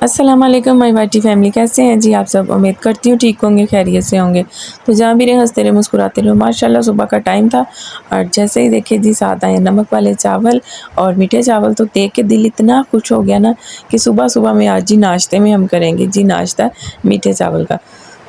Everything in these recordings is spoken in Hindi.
अस्सलाम वालेकुम माय वाइटी फैमिली, कैसे हैं जी आप सब। उम्मीद करती हूँ ठीक होंगे, खैरियत से होंगे। तो जहाँ भी रहे हंसते रहे मुस्कुराते रहे। माशाल्लाह सुबह का टाइम था और जैसे ही देखे जी साथ आए नमक वाले चावल और मीठे चावल, तो देख के दिल इतना खुश हो गया ना कि सुबह सुबह में आज जी नाश्ते में हम करेंगे जी नाश्ता मीठे चावल का।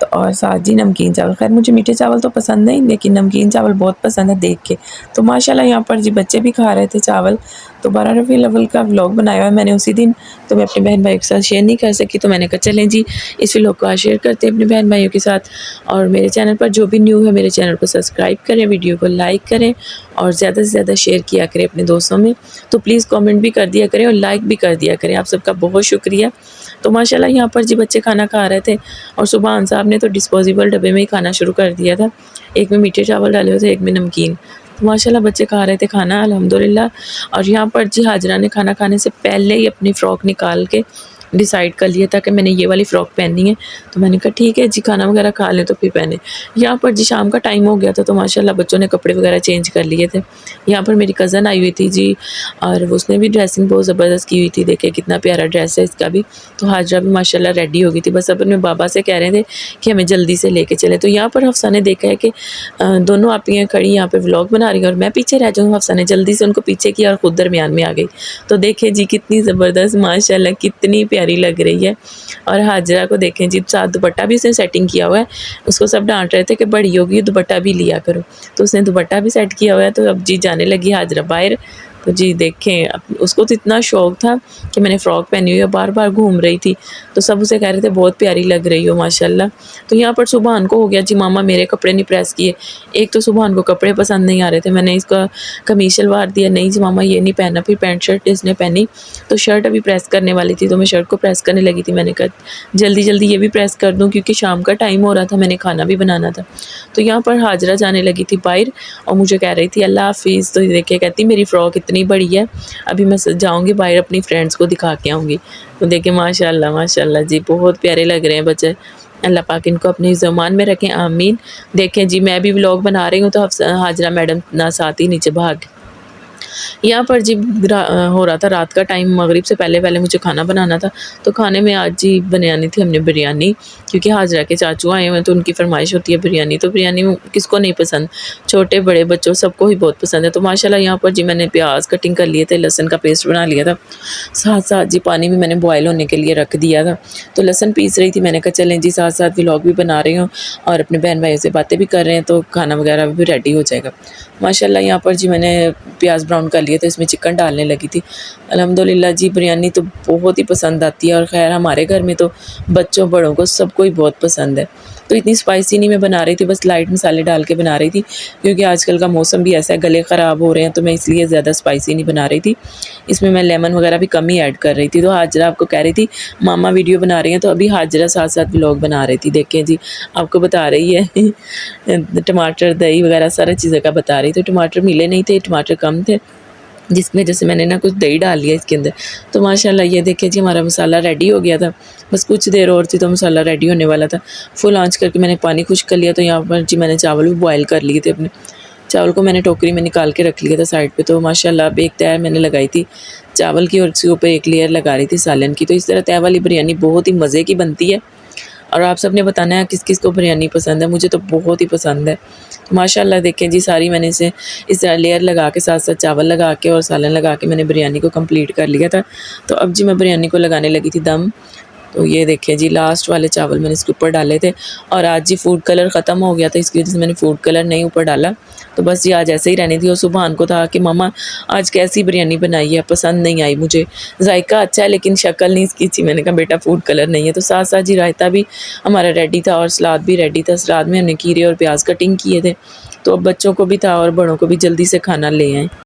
तो और साथ जी नमकीन चावल। खैर मुझे मीठे चावल तो पसंद नहीं, लेकिन नमकीन चावल बहुत पसंद है देख के। तो माशाल्लाह यहाँ पर जी बच्चे भी खा रहे थे चावल। तो 12 रबीउल अव्वल का व्लॉग बनाया हुआ है मैंने उसी दिन, तो मैं अपने बहन भाइयों के साथ शेयर नहीं कर सकी। तो मैंने कहा चलें जी इस व्लॉग को आज शेयर करते हैं अपने बहन भाइयों के साथ। और मेरे चैनल पर जो भी न्यू है मेरे चैनल को सब्सक्राइब करें, वीडियो को लाइक करें और ज़्यादा से ज़्यादा शेयर किया करें अपने दोस्तों में। तो प्लीज़ कमेंट भी कर दिया करें और लाइक भी कर दिया करें, आप सबका बहुत शुक्रिया। तो माशाल्लाह यहाँ पर जी बच्चे खाना खा रहे थे और सुबहान साहब ने तो डिस्पोजेबल डब्बे में ही खाना शुरू कर दिया था। एक में मीठे चावल डाले हुए थे, एक में नमकीन। तो माशाल्लाह बच्चे खा रहे थे खाना अल्हम्दुलिल्लाह। और यहाँ पर जी हाजरा ने खाना खाने से पहले ही अपनी फ़्रॉक निकाल के डिसाइड कर लिया था कि मैंने ये वाली फ़्रॉक पहननी है। तो मैंने कहा ठीक है जी, खाना वगैरह खा लें तो फिर पहने। यहाँ पर जी शाम का टाइम हो गया था, तो माशाल्लाह बच्चों ने कपड़े वगैरह चेंज कर लिए थे। यहाँ पर मेरी कज़न आई हुई थी जी, और उसने भी ड्रेसिंग बहुत ज़बरदस्त की हुई थी। देखिए कितना प्यारा ड्रेस है इसका भी। तो हाजरा भी माशाल्लाह रेडी हो गई थी, बस अब अपने बाबा से कह रहे थे कि हमें जल्दी से लेके चले। तो यहाँ पर हफ्सा ने देखा है कि दोनों आपियाँ खड़ी यहाँ पे व्लॉग बना रही हैं और मैं पीछे रह जाऊँ। हफ्सा ने जल्दी से उनको पीछे किया और खुद दरमियान में आ गई। तो देखिए जी कितनी ज़बरदस्त माशाल्लाह कितनी प्यारी लग रही है। और हाजरा को देखें जी, साथ दुपट्टा भी उसने सेटिंग किया हुआ है। उसको सब डांट रहे थे कि बड़ी होगी दुपट्टा भी लिया करो, तो उसने दुपट्टा भी सेट किया हुआ है। तो अब जी जाने लगी हाजरा बाहर। तो जी देखें उसको तो इतना शौक़ था कि मैंने फ़्रॉक पहनी हुई है, बार बार घूम रही थी। तो सब उसे कह रहे थे बहुत प्यारी लग रही हो माशाल्लाह। तो यहाँ पर सुबहान को हो गया जी मामा मेरे कपड़े नहीं प्रेस किए। एक तो सुबहान को कपड़े पसंद नहीं आ रहे थे, मैंने इसका कमीज शलवार दिया, नहीं जी मामा ये नहीं पहनना। फिर पैंट शर्ट इसने पहनी, तो शर्ट अभी प्रेस करने वाली थी, तो मैं शर्ट को प्रेस करने लगी थी। मैंने कहा जल्दी जल्दी ये भी प्रेस कर दूँ क्योंकि शाम का टाइम हो रहा था, मैंने खाना भी बनाना था। तो यहाँ पर हाजरा जाने लगी थी बाहर और मुझे कह रही थी अल्लाह हाफिज़। तो देखिए कहती मेरी फ़्रॉक इतनी बड़ी है, अभी मैं जाऊँगी बाहर अपनी फ्रेंड्स को दिखा के आऊँगी। तो देखिए माशाल्लाह माशाल्लाह जी बहुत प्यारे लग रहे हैं बच्चे। अल्लाह पाक इनको अपने ज़मान में रखें, आमीन। देखें जी मैं भी व्लॉग बना रही हूँ तो हाजरा मैडम ना साथ ही नीचे भाग। यहाँ पर जी हो रहा था रात का टाइम, मगरिब से पहले पहले मुझे खाना बनाना था। तो खाने में आज जी बनानी थी हमने बिरयानी, क्योंकि हाजरा के चाचू आए हुए हैं तो उनकी फरमाइश होती है बिरयानी। तो बिरयानी किसको नहीं पसंद, छोटे बड़े बच्चों सबको ही बहुत पसंद है। तो माशाल्लाह यहाँ पर जी मैंने प्याज कटिंग कर लिए थे, लहसुन का पेस्ट बना लिया था, साथ साथ जी पानी भी मैंने बॉयल होने के लिए रख दिया था। तो लहसुन पीस रही थी, मैंने कहा चलें जी साथ साथ व्लॉग भी बना रही हूँ और अपने बहन भाइयों से बातें भी कर रहे हैं, तो खाना वगैरह भी रेडी हो जाएगा। माशाल्लाह यहाँ पर जी मैंने प्याज ब्राउन कर लिए थे, इसमें चिकन डालने लगी थी। अल्हम्दुलिल्लाह जी बिरयानी तो बहुत ही पसंद आती है और ख़ैर हमारे घर में तो बच्चों बड़ों को सबको ही बहुत पसंद है। तो इतनी स्पाइसी नहीं मैं बना रही थी, बस लाइट मसाले डाल के बना रही थी, क्योंकि आजकल का मौसम भी ऐसा है, गले ख़राब हो रहे हैं, तो मैं इसलिए ज़्यादा स्पाइसी नहीं बना रही थी। इसमें मैं लेमन वगैरह भी कम ही ऐड कर रही थी। तो हाजरा आपको कह रही थी मामा वीडियो बना रही हैं, तो अभी हाजरा साथ साथ व्लॉग बना रही थी। देखें जी आपको बता रही है टमाटर दही वगैरह सारी चीज़ें का बता रही थी। तो टमाटर मिले नहीं थे, टमाटर कम थे, जिसकी वजह से मैंने ना कुछ दही डाल लिया इसके अंदर। तो माशाल्लाह ये देखिए जी हमारा मसाला रेडी हो गया था, बस कुछ देर और थी तो मसाला रेडी होने वाला था। फुल आंच करके मैंने पानी खुश्क कर लिया। तो यहाँ पर जी मैंने चावल भी बॉयल कर लिए थे अपने। चावल को मैंने टोकरी में निकाल के रख लिया था साइड पे। तो माशाल्लाह अब एक तय मैंने लगाई थी चावल की और उसके ऊपर एक लेयर लगा रही थी सालन की। तो इस तरह तय वाली बिरयानी बहुत ही मज़े की बनती है और आप सब ने बताना है किस किस को बिरयानी पसंद है, मुझे तो बहुत ही पसंद है। तो माशाल्लाह देखें जी सारी मैंने इसे इस तरह लेयर लगा के साथ साथ चावल लगा के और सालन लगा के मैंने बिरयानी को कंप्लीट कर लिया था। तो अब जी मैं बिरयानी को लगाने लगी थी दम। तो ये देखिए जी लास्ट वाले चावल मैंने इसके ऊपर डाले थे और आज जी फूड कलर ख़त्म हो गया था, इसकी वजह से मैंने फूड कलर नहीं ऊपर डाला। तो बस जी आज ऐसे ही रहनी थी। और सुबहान को था कि मामा आज कैसी बिरयानी बनाई है, पसंद नहीं आई मुझे, जायका अच्छा है लेकिन शक्ल नहीं इसकी थी। मैंने कहा बेटा फूड कलर नहीं है। तो साथ साथ जी रायता भी हमारा रेडी था और सलाद भी रेडी था। सलाद में हमने खीरे और प्याज कटिंग किए थे। तो अब बच्चों को भी था और बड़ों को भी जल्दी से खाना ले आए।